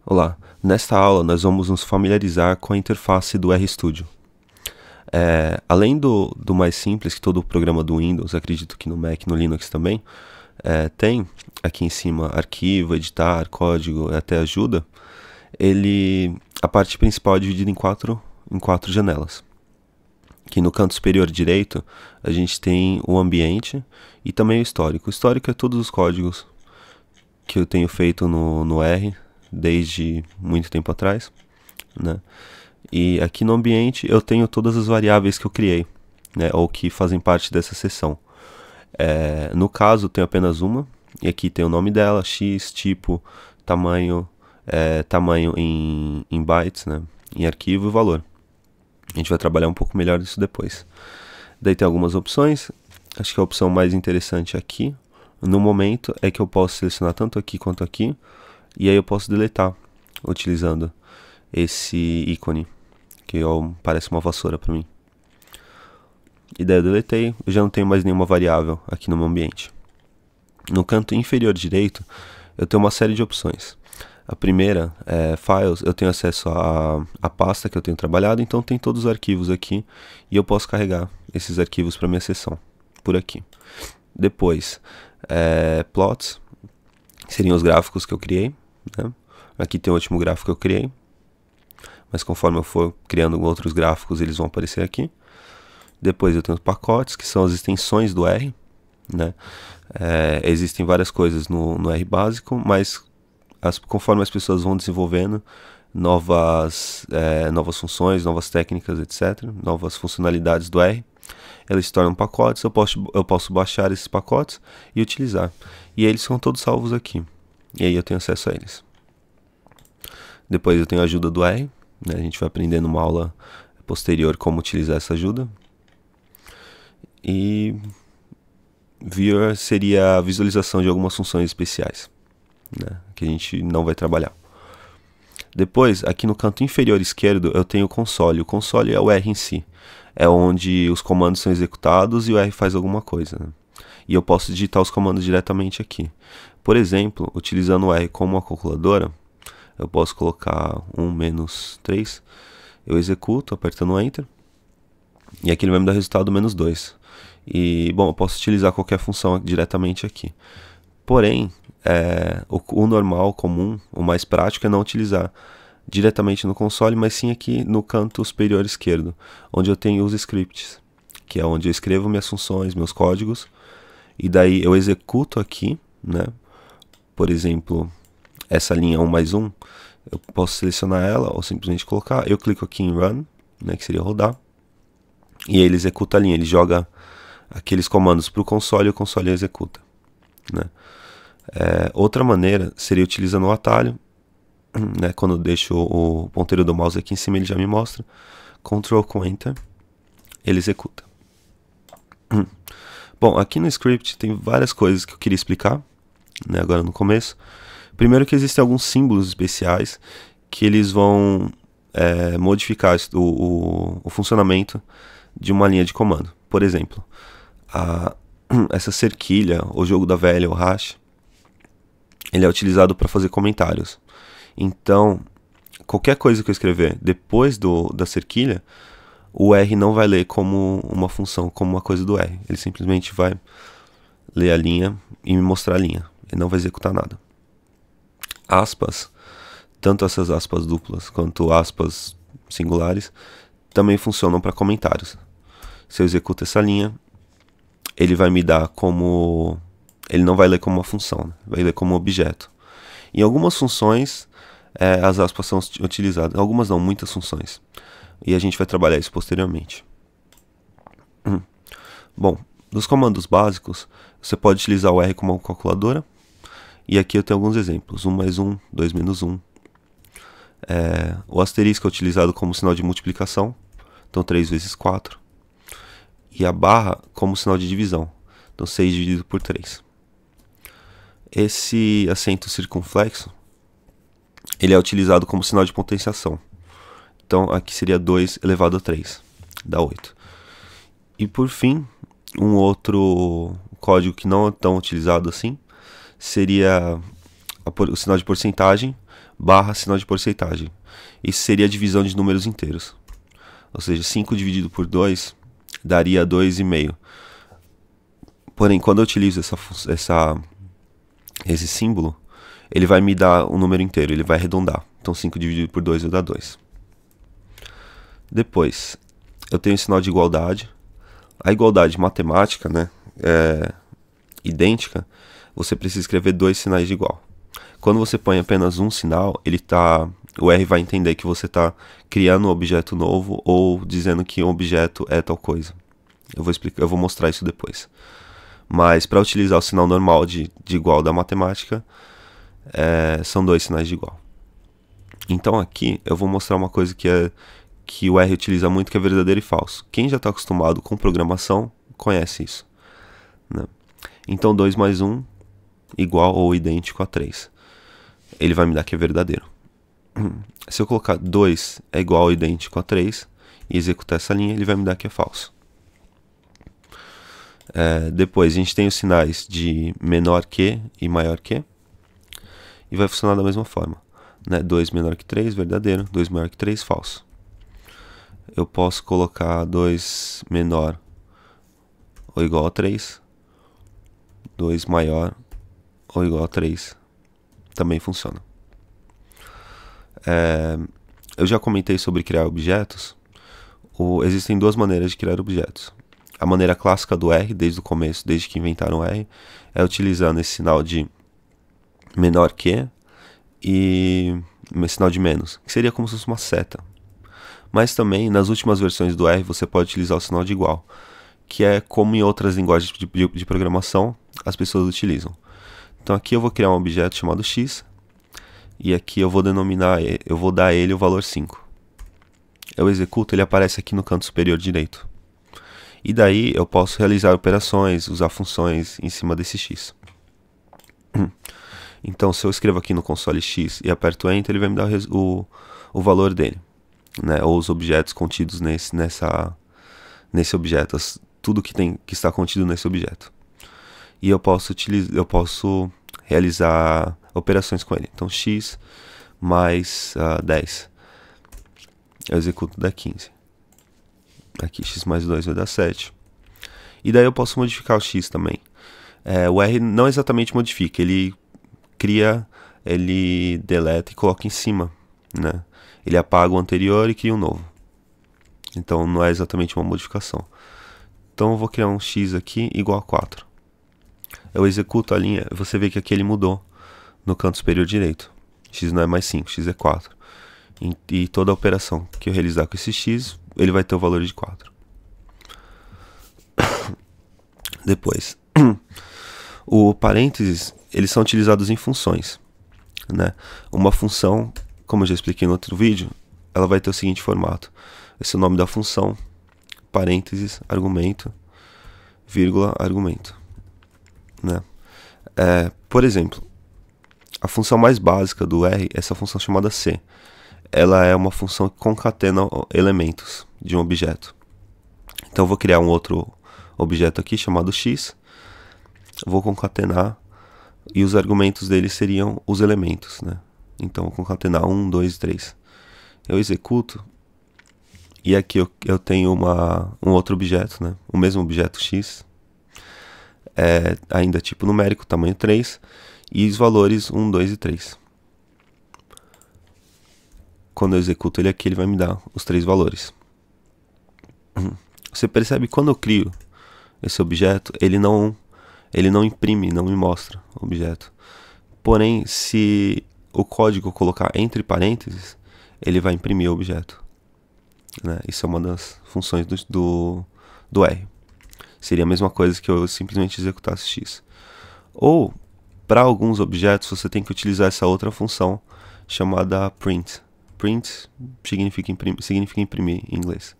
Olá, nesta aula nós vamos nos familiarizar com a interface do RStudio. Além do mais simples, que todo programa do Windows, acredito que no Mac e no Linux também, tem aqui em cima arquivo, editar, código, até ajuda, a parte principal é dividida em quatro janelas. Aqui no canto superior direito, a gente tem o ambiente e também o histórico. O histórico é todos os códigos que eu tenho feito no R, desde muito tempo atrás, né? E aqui no ambiente eu tenho todas as variáveis que eu criei, né, ou que fazem parte dessa seção. No caso, tenho apenas uma, e aqui tem o nome dela, x, tipo, tamanho, tamanho em bytes, né, em arquivo e valor. A gente vai trabalhar um pouco melhor disso depois. Daí tem algumas opções, acho que a opção mais interessante aqui, no momento, é que eu posso selecionar tanto aqui quanto aqui, e aí eu posso deletar utilizando esse ícone, que parece uma vassoura para mim. E daí eu deletei, eu já não tenho mais nenhuma variável aqui no meu ambiente. No canto inferior direito, eu tenho uma série de opções. A primeira é Files, eu tenho acesso à pasta que eu tenho trabalhado, então tem todos os arquivos aqui, e eu posso carregar esses arquivos para minha seção, por aqui. Depois, Plots, que seriam os gráficos que eu criei, né? Aqui tem o último gráfico que eu criei, mas conforme eu for criando outros gráficos, eles vão aparecer aqui. Depois eu tenho os pacotes, que são as extensões do R, né? Existem várias coisas no R básico, mas conforme as pessoas vão desenvolvendo novas funções, novas técnicas, etc., novas funcionalidades do R, eles se tornam pacotes. Eu posso baixar esses pacotes e utilizar. E eles são todos salvos aqui. E aí eu tenho acesso a eles. Depois eu tenho a ajuda do R, né? A gente vai aprender numa aula posterior como utilizar essa ajuda. E Viewer seria a visualização de algumas funções especiais, né, que a gente não vai trabalhar. Depois, aqui no canto inferior esquerdo, eu tenho o console. O console é o R em si. É onde os comandos são executados e o R faz alguma coisa, né? E eu posso digitar os comandos diretamente aqui. Por exemplo, utilizando o R como uma calculadora, eu posso colocar 1 menos 3, eu executo apertando Enter, e aqui ele vai me dar o resultado menos 2. E, bom, eu posso utilizar qualquer função diretamente aqui. Porém, o normal, comum, o mais prático é não utilizar diretamente no console, mas sim aqui no canto superior esquerdo, onde eu tenho os scripts, que é onde eu escrevo minhas funções, meus códigos, e daí eu executo aqui, né? Por exemplo, essa linha 1 mais 1, eu posso selecionar ela ou simplesmente colocar, eu clico aqui em Run, né, que seria rodar, e ele executa a linha, ele joga aqueles comandos para o console e o console executa, né? Outra maneira seria utilizando o atalho, né? Quando eu deixo o ponteiro do mouse aqui em cima, ele já me mostra. Ctrl com Enter, ele executa. Bom, aqui no script tem várias coisas que eu queria explicar, né, agora no começo. Primeiro que existem alguns símbolos especiais que eles vão modificar o funcionamento de uma linha de comando. Por exemplo, essa cerquilha, o jogo da velha, o hash, ele é utilizado para fazer comentários. Então, qualquer coisa que eu escrever depois da cerquilha, o R não vai ler como uma função, como uma coisa do R. Ele simplesmente vai ler a linha e me mostrar a linha. Ele não vai executar nada. Aspas, tanto essas aspas duplas quanto aspas singulares, também funcionam para comentários. Se eu executo essa linha, ele vai me dar como... Ele não vai ler como uma função, né? Vai ler como um objeto. Em algumas funções, as aspas são utilizadas. Algumas não, muitas funções. E a gente vai trabalhar isso posteriormente. Bom, nos comandos básicos, você pode utilizar o R como uma calculadora. E aqui eu tenho alguns exemplos. 1 mais 1, 2 menos 1. O asterisco é utilizado como sinal de multiplicação. Então 3 vezes 4. E a barra como sinal de divisão. Então 6 dividido por 3. Esse acento circunflexo, ele é utilizado como sinal de potenciação. Então aqui seria 2 elevado a 3, dá 8. E por fim, um outro código que não é tão utilizado assim, seria o sinal de porcentagem barra sinal de porcentagem. Isso seria a divisão de números inteiros. Ou seja, 5 dividido por 2 daria 2,5. Porém, quando eu utilizo esse símbolo, ele vai me dar um número inteiro, ele vai arredondar. Então 5 dividido por 2 vai dar 2. Depois, eu tenho o sinal de igualdade. A igualdade matemática, né, idêntica, você precisa escrever 2 sinais de igual. Quando você põe apenas um sinal, o R vai entender que você está criando um objeto novo ou dizendo que um objeto é tal coisa. Eu vou mostrar isso depois. Mas para utilizar o sinal normal de igual da matemática, são 2 sinais de igual. Então aqui eu vou mostrar uma coisa que o R utiliza muito, que é verdadeiro e falso. Quem já está acostumado com programação conhece isso, né? Então 2 mais 1 igual ou idêntico a 3. Ele vai me dar que é verdadeiro. Se eu colocar 2 é igual ou idêntico a 3 e executar essa linha, ele vai me dar que é falso. Depois a gente tem os sinais de menor que e maior que, e vai funcionar da mesma forma, né? 2 menor que 3, verdadeiro. 2 maior que 3, falso. Eu posso colocar 2 menor ou igual a 3, 2 maior ou igual a 3, também funciona. Eu já comentei sobre criar objetos. Existem 2 maneiras de criar objetos. A maneira clássica do R, desde o começo, desde que inventaram o R, é utilizando esse sinal de menor que e sinal de menos, que seria como se fosse uma seta. Mas também, nas últimas versões do R, você pode utilizar o sinal de igual, que é como em outras linguagens de programação as pessoas utilizam. Então aqui eu vou criar um objeto chamado x, e aqui eu vou dar a ele o valor 5. Eu executo, ele aparece aqui no canto superior direito. E daí eu posso realizar operações, usar funções em cima desse x. Então se eu escrevo aqui no console x e aperto Enter, ele vai me dar o valor dele, né? Ou os objetos contidos nesse objeto, tudo que está contido nesse objeto. E eu posso realizar operações com ele. Então x mais 10. Eu executo, dá 15. Aqui x mais 2 vai dar 7. E daí eu posso modificar o x também. O R não exatamente modifica, ele cria, ele deleta e coloca em cima, né? Ele apaga o anterior e cria um novo. Então não é exatamente uma modificação. Então eu vou criar um x aqui igual a 4. Eu executo a linha, você vê que aqui ele mudou no canto superior direito. X não é mais 5, x é 4. E toda a operação que eu realizar com esse x, ele vai ter o valor de 4. Depois, o parênteses, eles são utilizados em funções, né? Uma função, como eu já expliquei no outro vídeo, ela vai ter o seguinte formato. Esse é o nome da função, parênteses, argumento, vírgula, argumento, né? Por exemplo, a função mais básica do R é essa função chamada C. Ela é uma função que concatena elementos de um objeto. Então eu vou criar um outro objeto aqui chamado x, vou concatenar e os argumentos dele seriam os elementos, né? Então eu vou concatenar 1, 2, 3. Eu executo e aqui eu tenho um outro objeto, né? O mesmo objeto x, ainda tipo numérico, tamanho 3, e os valores 1, 2 e 3. Quando eu executo ele aqui, ele vai me dar os 3 valores. Você percebe que quando eu crio esse objeto, ele não imprime, não me mostra o objeto. Porém, se o código eu colocar entre parênteses, ele vai imprimir o objeto, né? Isso é uma das funções do R. Seria a mesma coisa que eu simplesmente executasse x. Ou, para alguns objetos, você tem que utilizar essa outra função chamada print. Print significa imprimir em inglês.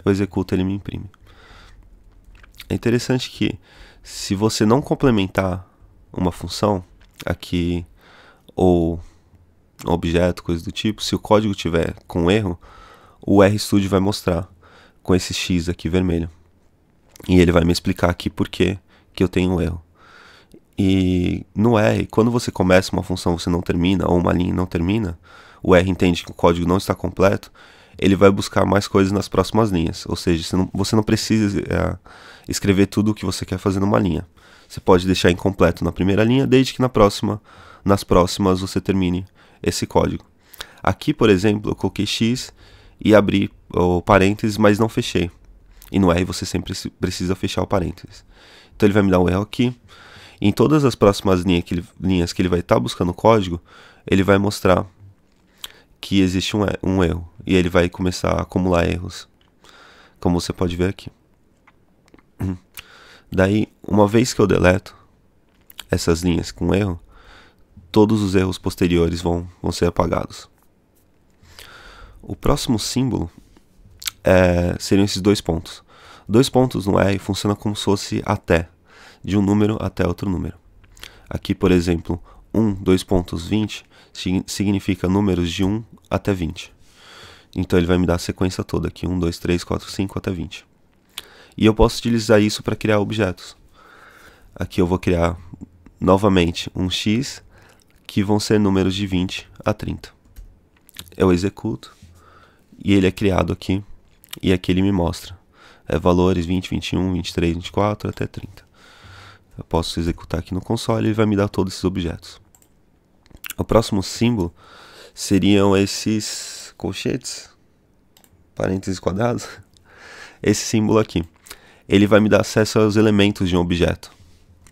Eu executo, ele me imprime. É interessante que, se você não complementar uma função aqui, ou um objeto, coisa do tipo, se o código tiver com erro, o RStudio vai mostrar com esse X aqui vermelho. E ele vai me explicar aqui por que eu tenho um erro. E no R, quando você começa uma função você não termina, ou uma linha não termina, o R entende que o código não está completo, ele vai buscar mais coisas nas próximas linhas. Ou seja, você não precisa escrever tudo o que você quer fazer numa linha. Você pode deixar incompleto na primeira linha, desde que nas próximas você termine esse código. Aqui, por exemplo, eu coloquei X e abri o parênteses, mas não fechei. E no R você sempre precisa fechar o parênteses. Então ele vai me dar um erro aqui. Em todas as próximas linhas que ele vai estar buscando o código, ele vai mostrar que existe um erro. E ele vai começar a acumular erros, como você pode ver aqui. Daí, uma vez que eu deleto essas linhas com erro, todos os erros posteriores vão ser apagados. O próximo símbolo seriam esses 2 pontos. 2 pontos no R funciona como se fosse até, de um número até outro número. Aqui, por exemplo, 2 pontos 20 significa números de 1 até 20. Então ele vai me dar a sequência toda aqui, 1, 2, 3, 4, 5 até 20. E eu posso utilizar isso para criar objetos. Aqui eu vou criar novamente um X, que vão ser números de 20 a 30. Eu executo, e ele é criado aqui, e aqui ele me mostra valores 20, 21, 23, 24 até 30. Eu posso executar aqui no console e ele vai me dar todos esses objetos. O próximo símbolo seriam esses colchetes, parênteses quadrados. Esse símbolo aqui, ele vai me dar acesso aos elementos de um objeto,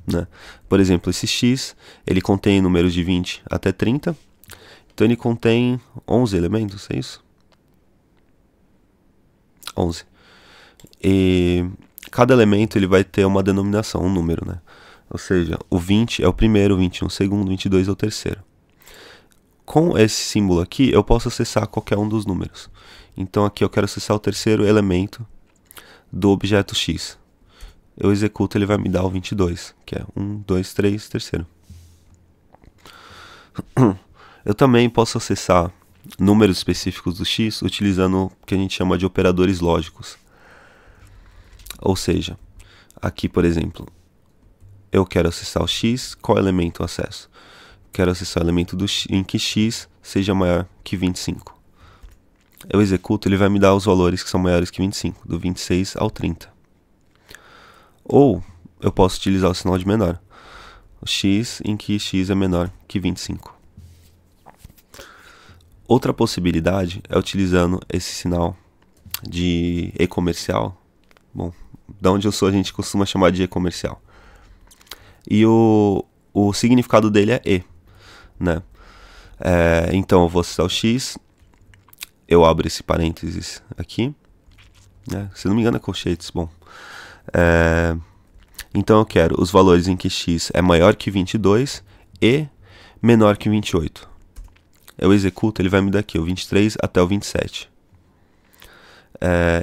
né? Por exemplo, esse X, ele contém números de 20 até 30, então ele contém 11 elementos, é isso? 11. E cada elemento ele vai ter uma denominação, um número, né? Ou seja, o 20 é o primeiro, o 21 é o segundo, o 22 é o terceiro. Com esse símbolo aqui, eu posso acessar qualquer um dos números. Então aqui eu quero acessar o terceiro elemento do objeto X. Eu executo, ele vai me dar o 22, que é 1, 2, 3, terceiro. Eu também posso acessar números específicos do X utilizando o que a gente chama de operadores lógicos. Ou seja, aqui, por exemplo, eu quero acessar o X, qual elemento eu acesso? Quero acessar o elemento em que X seja maior que 25. Eu executo, ele vai me dar os valores que são maiores que 25, do 26 ao 30. Ou eu posso utilizar o sinal de menor, o X em que X é menor que 25. Outra possibilidade é utilizando esse sinal de e-comercial. Bom, da onde eu sou a gente costuma chamar de e-comercial. E o significado dele é E, né? Então eu vou acessar o X, eu abro esse parênteses aqui, né? Se não me engano é colchetes, bom. Então eu quero os valores em que X é maior que 22 e menor que 28. Eu executo, ele vai me dar aqui o 23 até o 27.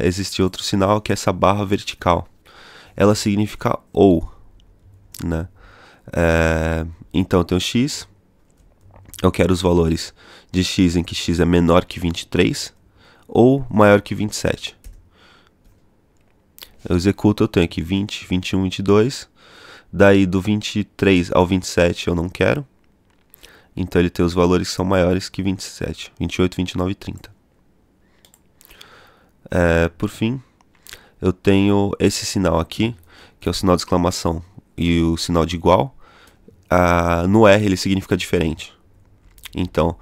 Existe outro sinal que é essa barra vertical. Ela significa ou, né? Então eu tenho X, eu quero os valores de X em que X é menor que 23 ou maior que 27. Eu executo, eu tenho aqui 20, 21, 22. Daí do 23 ao 27 eu não quero. Então ele tem os valores que são maiores que 27, 28, 29 e 30. Por fim, eu tenho esse sinal aqui, que é o sinal de exclamação e o sinal de igual. No R ele significa diferente. Então,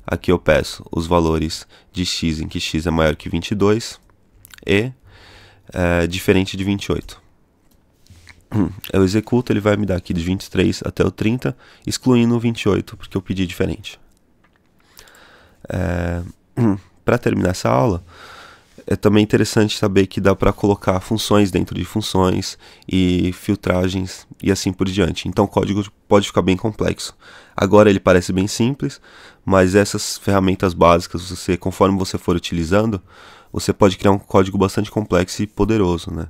aqui eu peço os valores de X em que X é maior que 22 e diferente de 28. Eu executo, ele vai me dar aqui de 23 até o 30, excluindo o 28, porque eu pedi diferente. Para terminar essa aula, é também interessante saber que dá para colocar funções dentro de funções e filtragens e assim por diante. Então o código pode ficar bem complexo. Agora ele parece bem simples, mas essas ferramentas básicas, conforme você for utilizando, você pode criar um código bastante complexo e poderoso, né?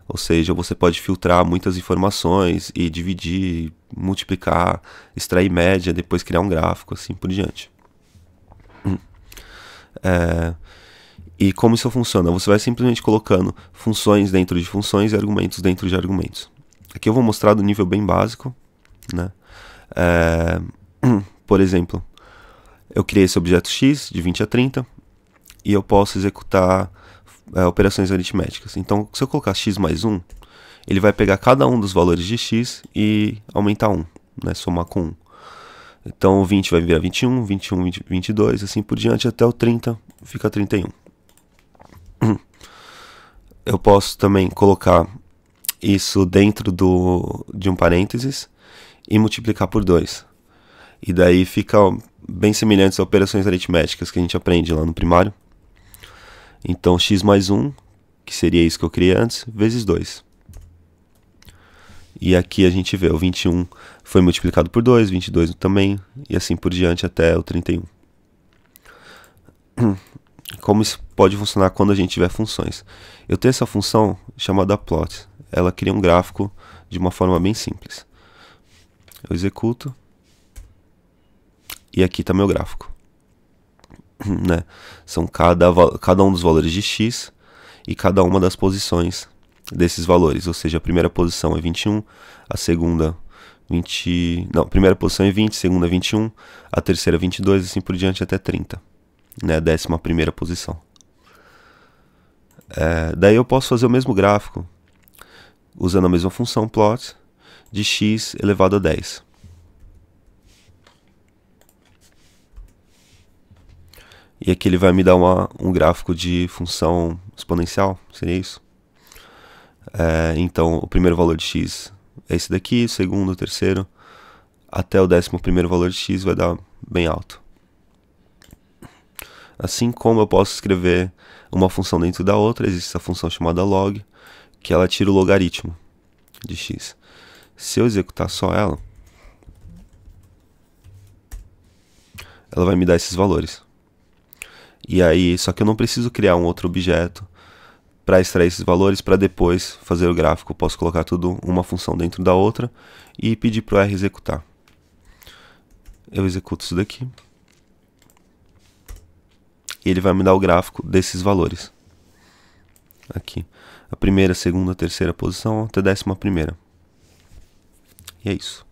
Ou seja, você pode filtrar muitas informações e dividir, multiplicar, extrair média, depois criar um gráfico, assim por diante. E como isso funciona? Você vai simplesmente colocando funções dentro de funções e argumentos dentro de argumentos. Aqui eu vou mostrar do nível bem básico, né? Por exemplo, eu criei esse objeto x de 20 a 30 e eu posso executar operações aritméticas. Então, se eu colocar x mais 1, ele vai pegar cada um dos valores de x e aumentar 1, né? Somar com 1. Então, o 20 vai virar 21, 21, 22, assim por diante, até o 30 fica 31. Eu posso também colocar isso dentro de um parênteses e multiplicar por 2. E daí fica bem semelhante às operações aritméticas que a gente aprende lá no primário. Então, x mais 1, que seria isso que eu criei antes, vezes 2. E aqui a gente vê o 21 foi multiplicado por 2, 22 também, e assim por diante até o 31. Como isso pode funcionar quando a gente tiver funções? Eu tenho essa função chamada plot. Ela cria um gráfico de uma forma bem simples. Eu executo. E aqui está meu gráfico. Né? São cada um dos valores de x e cada uma das posições desses valores. Ou seja, a primeira posição é 21, a segunda 20... Não, a primeira posição é 20, a segunda é 21, a terceira é 22, assim por diante até 30. Né? A 11ª posição. Daí eu posso fazer o mesmo gráfico usando a mesma função plot de x elevado a 10. E aqui ele vai me dar um gráfico de função exponencial, seria isso? Então, o primeiro valor de x é esse daqui, o segundo, o terceiro, até o 11º valor de x vai dar bem alto. Assim como eu posso escrever uma função dentro da outra, existe essa função chamada log, que ela tira o logaritmo de x. Se eu executar só ela vai me dar esses valores. E aí, só que eu não preciso criar um outro objeto para extrair esses valores para depois fazer o gráfico. Eu posso colocar tudo uma função dentro da outra e pedir para o R executar. Eu executo isso daqui. E ele vai me dar o gráfico desses valores. Aqui. A primeira, segunda, terceira posição até 11ª. E é isso.